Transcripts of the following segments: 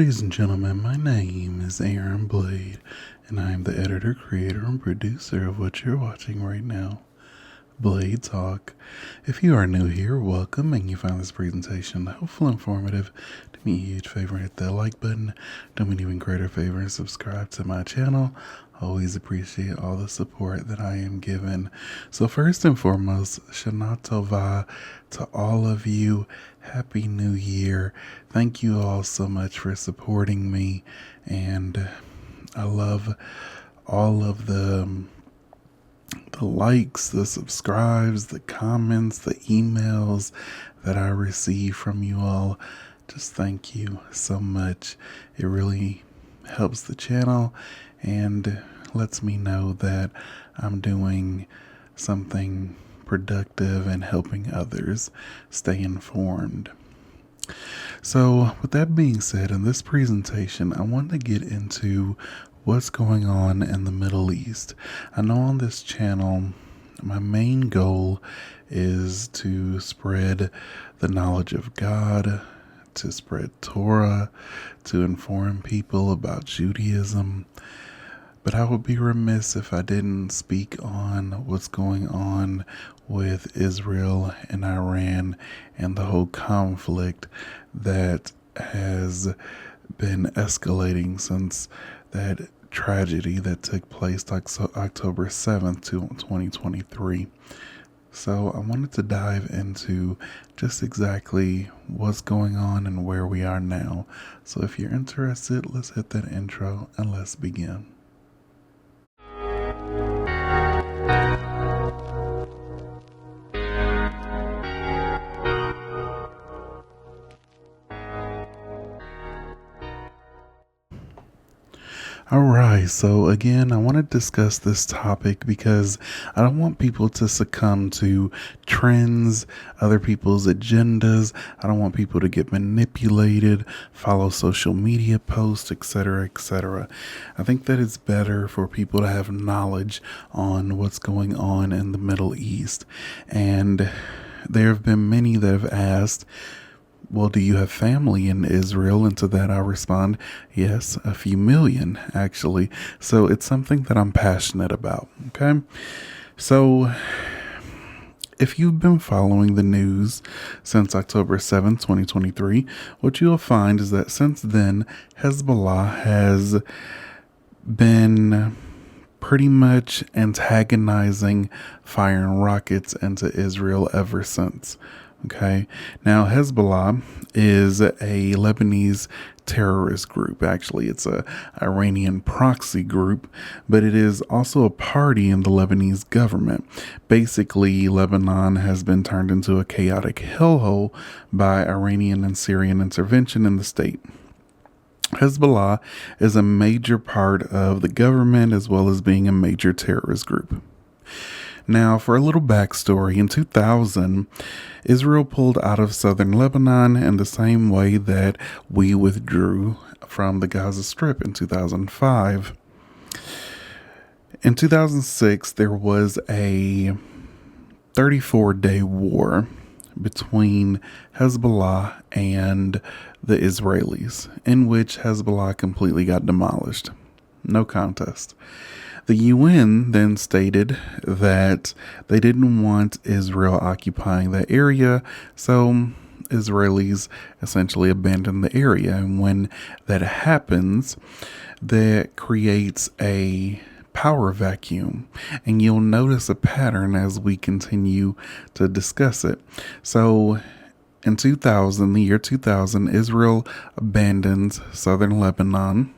Ladies and gentlemen, my name is Aaron Blade, and I am the editor, creator, and producer of what you're watching right now, Blade Talk. If you are new here, welcome, and you find this presentation helpful, informative, do me a huge favor and hit that like button. Do me an even greater favor and subscribe to my channel. Always appreciate all the support that I am given. So first and foremost, Shana Tova to all of you. Happy New Year. Thank you all so much for supporting me. And I love all of the likes, the subscribes, the comments, the emails that I receive from you all. Just thank you so much. It really helps the channel and lets me know that I'm doing something productive and helping others stay informed. So with that being said, in this presentation, I want to get into what's going on in the Middle East. I know on this channel, my main goal is to spread the knowledge of God, to spread Torah, to inform people about Judaism. But I would be remiss if I didn't speak on what's going on with Israel and Iran and the whole conflict that has been escalating since that tragedy that took place October 7th, 2023. So I wanted to dive into just exactly what's going on and where we are now. So if you're interested, let's hit that intro and let's begin. All right, so again, I want to discuss this topic because I don't want people to succumb to trends, other people's agendas. I don't want people to get manipulated, follow social media posts, etc., etc. I think that it's better for people to have knowledge on what's going on in the Middle East. And there have been many that have asked, well, do you have family in Israel? And to that I respond, yes, a few million, actually. So it's something that I'm passionate about, okay? So if you've been following the news since October 7th, 2023, what you'll find is that since then, Hezbollah has been pretty much antagonizing firing rockets into Israel ever since. Okay. Now, Hezbollah is a Lebanese terrorist group. Actually, it's a Iranian proxy group, but it is also a party in the Lebanese government. Basically, Lebanon has been turned into a chaotic hellhole by Iranian and Syrian intervention in the state. Hezbollah is a major part of the government as well as being a major terrorist group. Now, for a little backstory, in 2000, Israel pulled out of southern Lebanon in the same way that we withdrew from the Gaza Strip in 2005. In 2006, there was a 34-day war between Hezbollah and the Israelis, in which Hezbollah completely got demolished. No contest. The UN then stated that they didn't want Israel occupying that area, so Israelis essentially abandoned the area. And when that happens, that creates a power vacuum. And you'll notice a pattern as we continue to discuss it. So in the year 2000, Israel abandons southern Lebanon.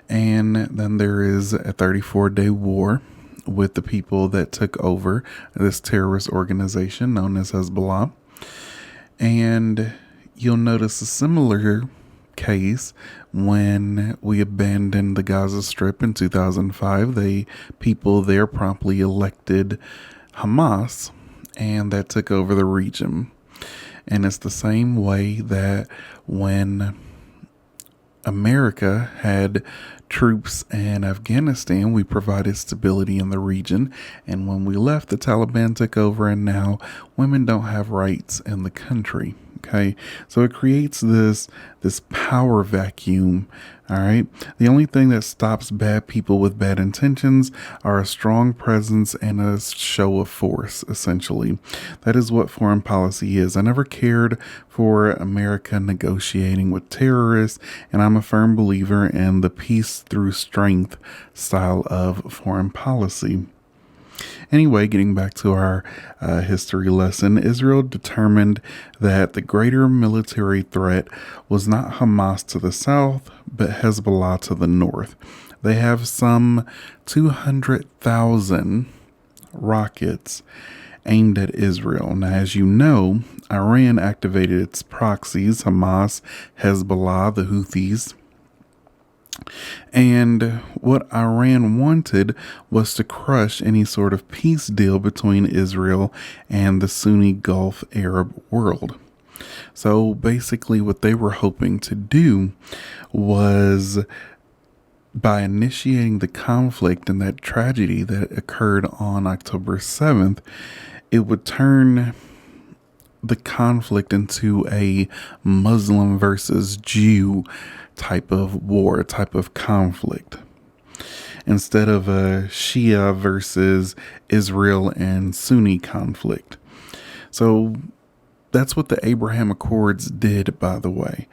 And then there is a 34-day war with the people that took over this terrorist organization known as Hezbollah. And you'll notice a similar case when we abandoned the Gaza Strip in 2005. The people there promptly elected Hamas, and that took over the region. And it's the same way that when America had troops in Afghanistan, we provided stability in the region. And when we left, the Taliban took over, and now women don't have rights in the country. Okay, so it creates this power vacuum. All right, the only thing that stops bad people with bad intentions are a strong presence and a show of force. Essentially, that is what foreign policy is. I never cared for America negotiating with terrorists, and I'm a firm believer in the peace through strength style of foreign policy. Anyway, getting back to our history lesson, Israel determined that the greater military threat was not Hamas to the south, but Hezbollah to the north. They have some 200,000 rockets aimed at Israel. Now, as you know, Iran activated its proxies, Hamas, Hezbollah, the Houthis. And what Iran wanted was to crush any sort of peace deal between Israel and the Sunni Gulf Arab world. So basically, what they were hoping to do was, by initiating the conflict and that tragedy that occurred on October 7th, it would turn the conflict into a Muslim versus Jew type of war, type of conflict, instead of a Shia versus Israel and Sunni conflict. So that's what the Abraham Accords did, by the way.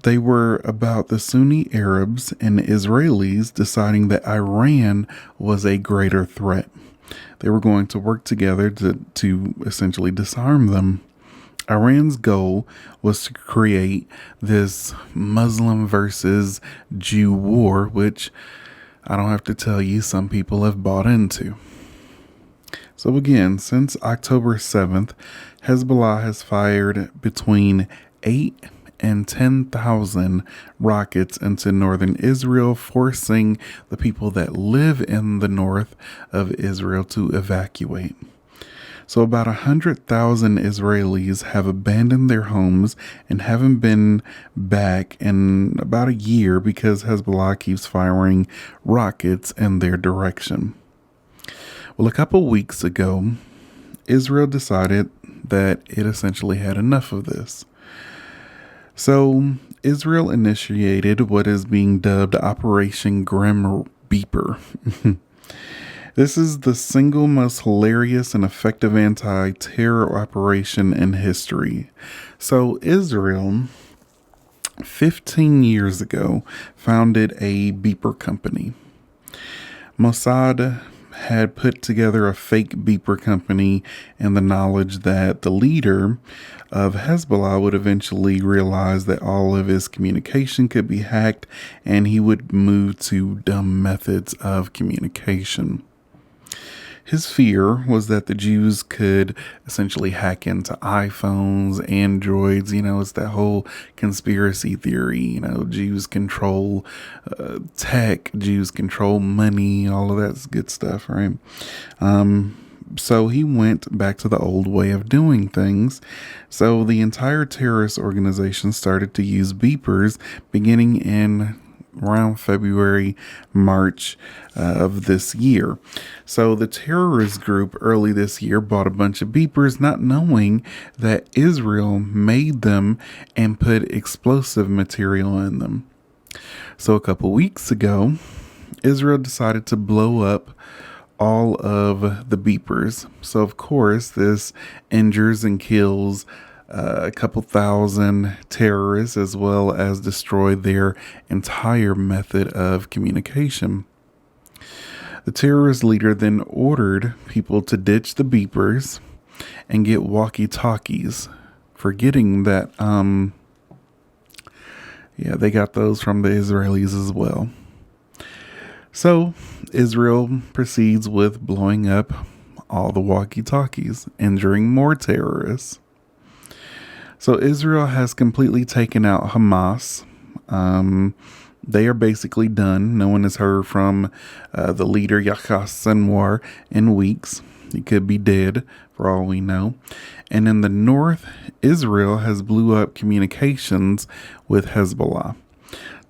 They were about the Sunni Arabs and Israelis deciding that Iran was a greater threat. They were going to work together to essentially disarm them. Iran's goal was to create this Muslim versus Jew war, which I don't have to tell you, some people have bought into. So again, since October 7th, Hezbollah has fired between 8 and 10,000 rockets into northern Israel, forcing the people that live in the north of Israel to evacuate. So about 100,000 Israelis have abandoned their homes and haven't been back in about a year because Hezbollah keeps firing rockets in their direction. Well, a couple weeks ago, Israel decided that it essentially had enough of this. So Israel initiated what is being dubbed Operation Grim Reaper. This is the single most hilarious and effective anti-terror operation in history. So Israel, 15 years ago, founded a beeper company. Mossad had put together a fake beeper company in the knowledge that the leader of Hezbollah would eventually realize that all of his communication could be hacked and he would move to dumb methods of communication. His fear was that the Jews could essentially hack into iPhones, Androids. It's that whole conspiracy theory. Jews control tech, Jews control money, all of that good stuff, right? So he went back to the old way of doing things. So the entire terrorist organization started to use beepers beginning in around February, March of this year. So the terrorist group early this year bought a bunch of beepers, not knowing that Israel made them and put explosive material in them. So a couple weeks ago, Israel decided to blow up all of the beepers. So of course, this injures and kills a couple thousand terrorists, as well as destroy their entire method of communication. The terrorist leader then ordered people to ditch the beepers and get walkie-talkies, forgetting that, they got those from the Israelis as well. So Israel proceeds with blowing up all the walkie-talkies, injuring more terrorists. So Israel has completely taken out Hamas. They are basically done. No one has heard from the leader Yahya Sinwar in weeks. He could be dead for all we know. And in the north, Israel has blew up communications with Hezbollah.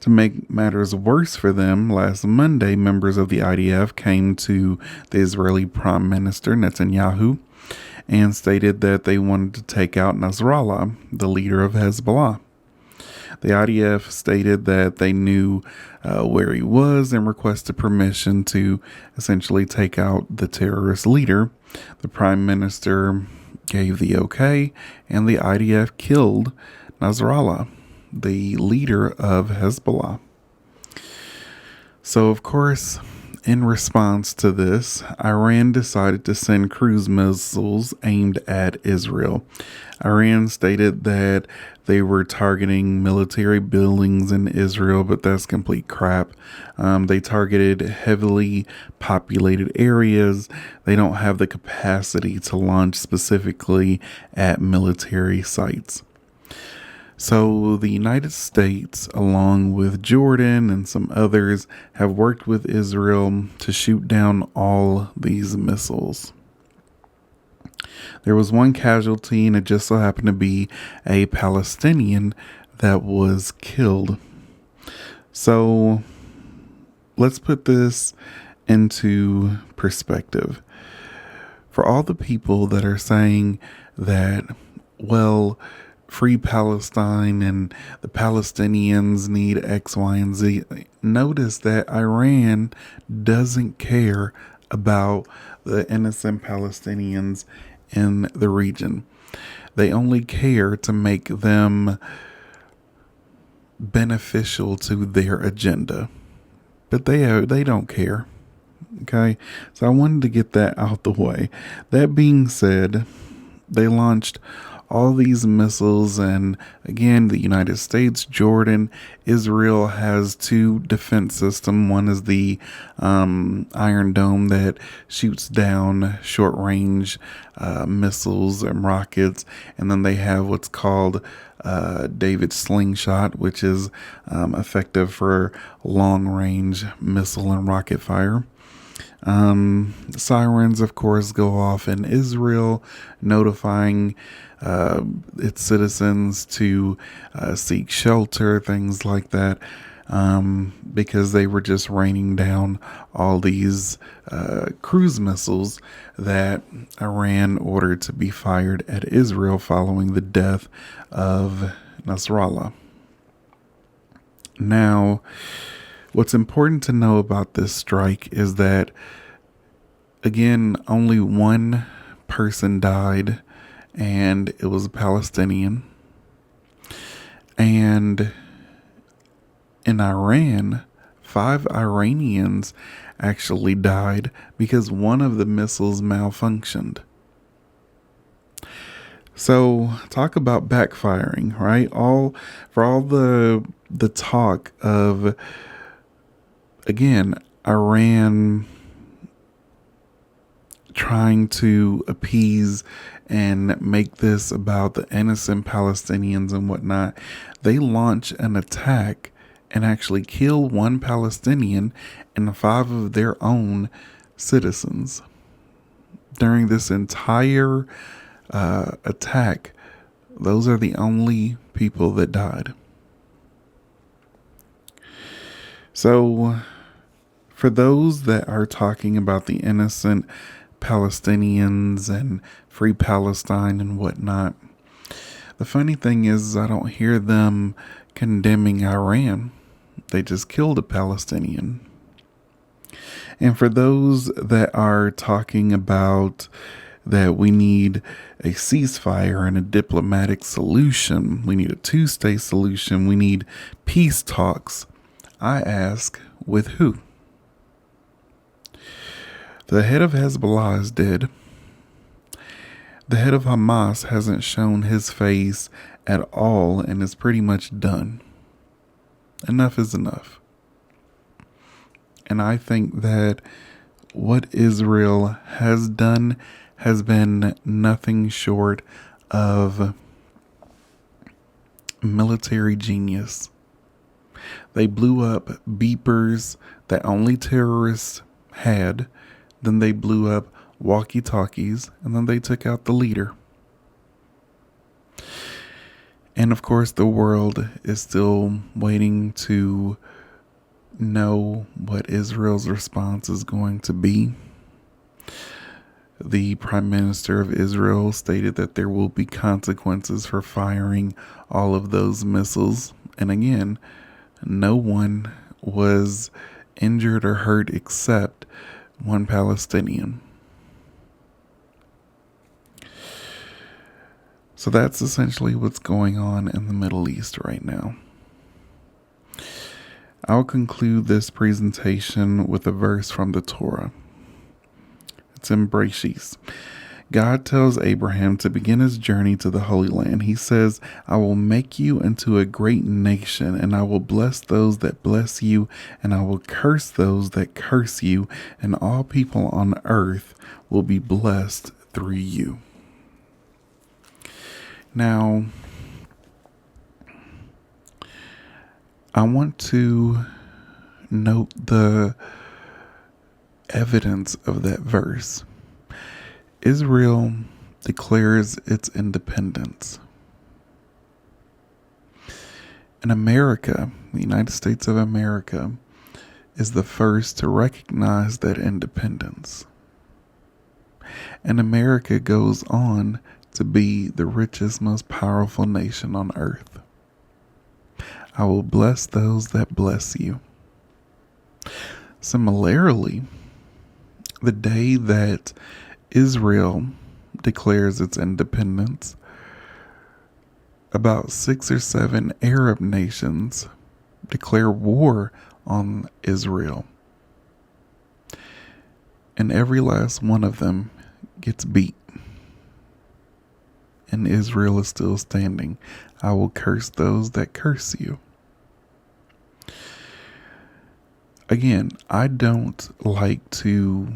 To make matters worse for them, last Monday, members of the IDF came to the Israeli Prime Minister Netanyahu and stated that they wanted to take out Nasrallah, the leader of Hezbollah. The IDF stated that they knew where he was and requested permission to essentially take out the terrorist leader. The prime minister gave the okay, and the IDF killed Nasrallah, the leader of Hezbollah. So, of course, in response to this, Iran decided to send cruise missiles aimed at Israel. Iran stated that they were targeting military buildings in Israel, but that's complete crap. They targeted heavily populated areas. They don't have the capacity to launch specifically at military sites. So the United States, along with Jordan and some others, have worked with Israel to shoot down all these missiles. There was one casualty, and it just so happened to be a Palestinian that was killed. So let's put this into perspective. For all the people that are saying that, well, free Palestine and the Palestinians need X, Y, and Z. Notice that Iran doesn't care about the innocent Palestinians in the region. They only care to make them beneficial to their agenda. But they don't care. Okay? So I wanted to get that out the way. That being said, they launched all these missiles, and again, the United States, Jordan, Israel has two defense systems. One is the Iron Dome that shoots down short-range missiles and rockets, and then they have what's called David Slingshot, which is effective for long-range missile and rocket fire. Sirens, of course, go off in Israel, notifying its citizens to seek shelter, things like that, because they were just raining down all these cruise missiles that Iran ordered to be fired at Israel following the death of Nasrallah. Now, what's important to know about this strike is that, again, only one person died, and it was a Palestinian. And in Iran, 5 Iranians actually died because one of the missiles malfunctioned. So talk about backfiring, right? For all the talk of, again, Iran trying to appease and make this about the innocent Palestinians and whatnot, they launch an attack and actually kill one Palestinian and 5 of their own citizens. During this entire attack, those are the only people that died. So, for those that are talking about the innocent Palestinians and free Palestine and whatnot, the funny thing is I don't hear them condemning Iran. They just killed a Palestinian. And for those that are talking about that we need a ceasefire and a diplomatic solution, we need a 2-state solution, we need peace talks, I ask, with who? The head of Hezbollah is dead. The head of Hamas hasn't shown his face at all and is pretty much done. Enough is enough. And I think that what Israel has done has been nothing short of military genius. They blew up beepers that only terrorists had. Then they blew up walkie-talkies, and then they took out the leader. And of course, the world is still waiting to know what Israel's response is going to be. the Prime Minister of Israel stated that there will be consequences for firing all of those missiles. And again, no one was injured or hurt except one Palestinian. So that's essentially what's going on in the Middle East right now. I'll conclude this presentation with a verse from the Torah. It's in Bereshit. God tells Abraham to begin his journey to the Holy Land. He says, I will make you into a great nation, and I will bless those that bless you, and I will curse those that curse you, and all people on earth will be blessed through you. Now, I want to note the evidence of that verse. Israel declares its independence. And America, the United States of America, is the first to recognize that independence. And America goes on to be the richest, most powerful nation on earth. I will bless those that bless you. Similarly, the day that Israel declares its independence, about 6 or 7 Arab nations declare war on Israel. And every last one of them gets beat. And Israel is still standing. I will curse those that curse you. Again, I don't like to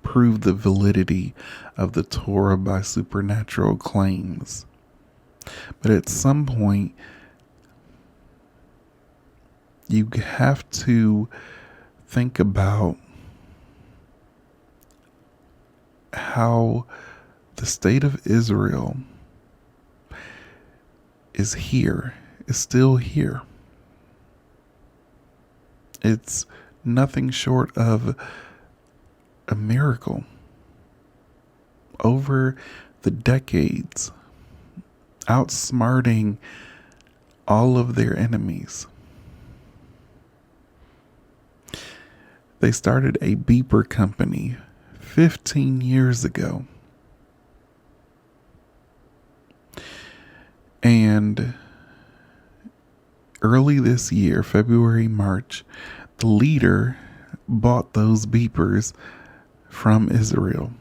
prove the validity of the Torah by supernatural claims. But at some point, you have to think about how the state of Israel is still here. It's nothing short of a miracle. Over the decades, outsmarting all of their enemies. They started a beeper company 15 years ago. And early this year, February, March, the leader bought those beepers from Israel.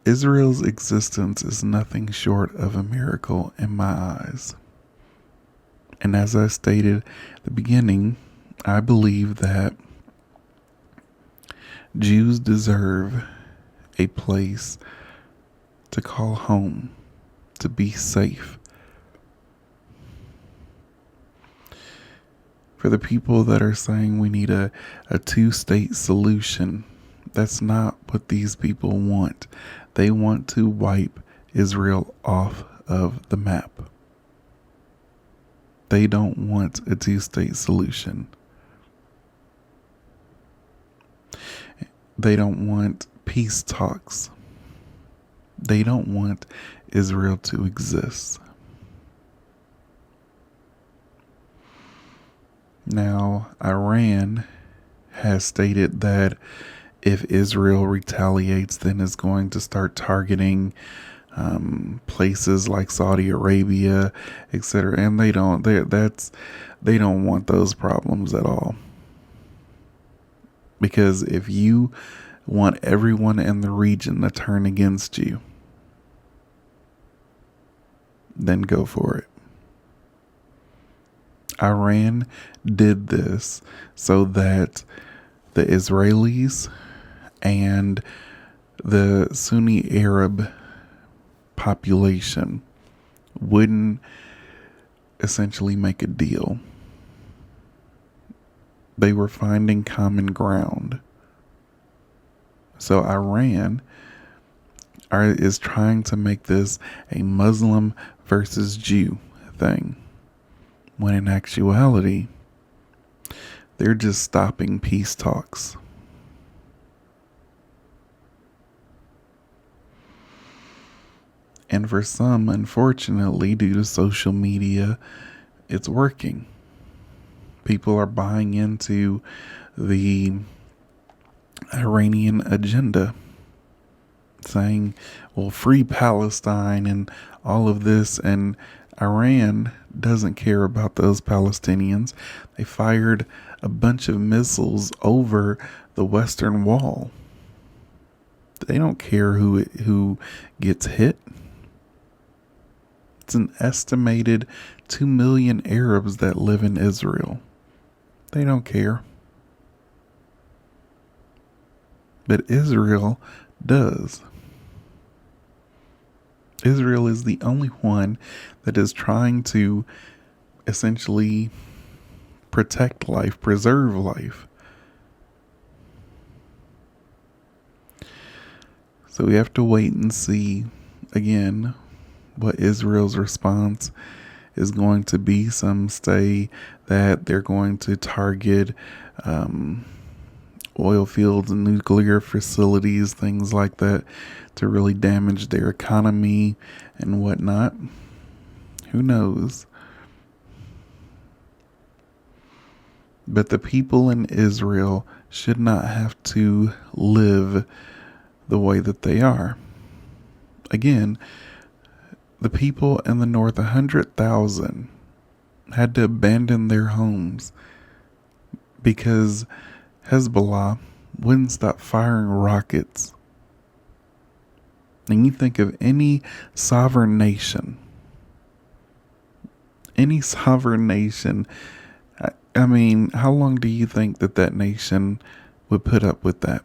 Israel's existence is nothing short of a miracle in my eyes. And as I stated at the beginning, I believe that Jews deserve a place to call home, to be safe. For the people that are saying we need a two-state solution, that's not what these people want. They want to wipe Israel off of the map. They don't want a two-state solution. They don't want peace talks. They don't want Israel to exist. Now, Iran has stated that if Israel retaliates, then it's going to start targeting places like Saudi Arabia, etc. And they don't want those problems at all. Because if you want everyone in the region to turn against you, then go for it. Iran did this so that the Israelis and the Sunni Arab population wouldn't essentially make a deal. They were finding common ground. So Iran is trying to make this a Muslim versus Jew thing. when in actuality, they're just stopping peace talks. And for some, unfortunately, due to social media, it's working. People are buying into the Iranian agenda, saying, well, free Palestine and all of this. And Iran doesn't care about those Palestinians. They fired a bunch of missiles over the Western Wall. They don't care who gets hit. It's an estimated 2 million Arabs that live in Israel. They don't care. But Israel does. Israel is the only one that is trying to essentially protect life, preserve life. So we have to wait and see, again, what Israel's response is going to be. Some say that they're going to target oil fields and nuclear facilities, things like that, to really damage their economy and whatnot. Who knows? But the people in Israel should not have to live the way that they are. Again, the people in the north, 100,000, had to abandon their homes because Hezbollah wouldn't stop firing rockets. And you think of any sovereign nation, I mean, how long do you think that nation would put up with that?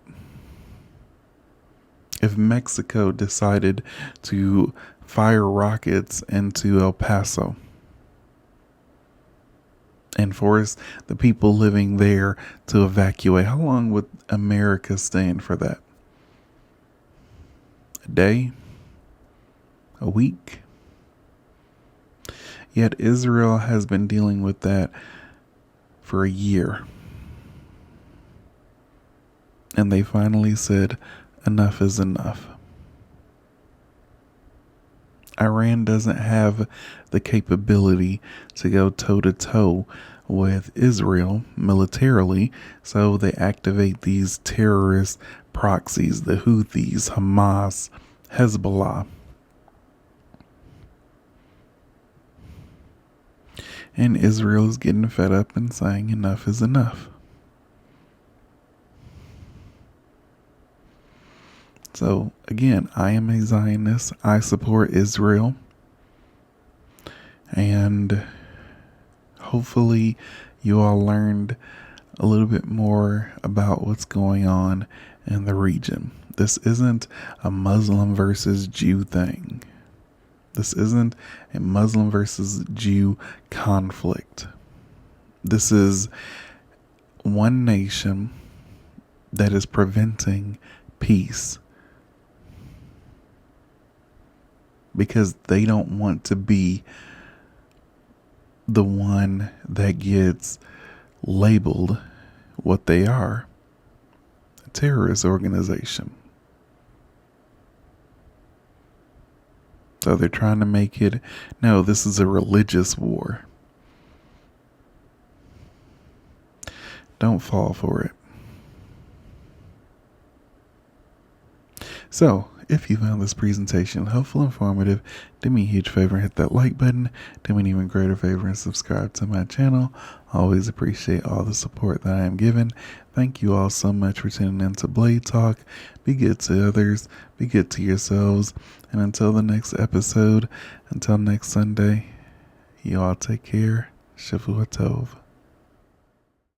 If Mexico decided to fire rockets into El Paso and force the people living there to evacuate, how long would America stand for that? A day? A week? Yet Israel has been dealing with that for a year. And they finally said, enough is enough. Iran doesn't have the capability to go toe-to-toe with Israel militarily, so they activate these terrorist proxies, the Houthis, Hamas, Hezbollah. And Israel is getting fed up and saying enough is enough. So again, I am a Zionist. I support Israel. And hopefully you all learned a little bit more about what's going on in the region. This isn't a Muslim versus Jew thing. This isn't a Muslim versus Jew conflict. This is one nation that is preventing peace because they don't want to be the one that gets labeled what they are, a terrorist organization. So they're trying to make it, no, this is a religious war. Don't fall for it. So, if you found this presentation helpful, informative, do me a huge favor and hit that like button. Do me an even greater favor and subscribe to my channel. I always appreciate all the support that I am given. Thank you all so much for tuning in to Blade Talk. Be good to others. Be good to yourselves. And until the next episode, until next Sunday, you all take care. Shavua Tov.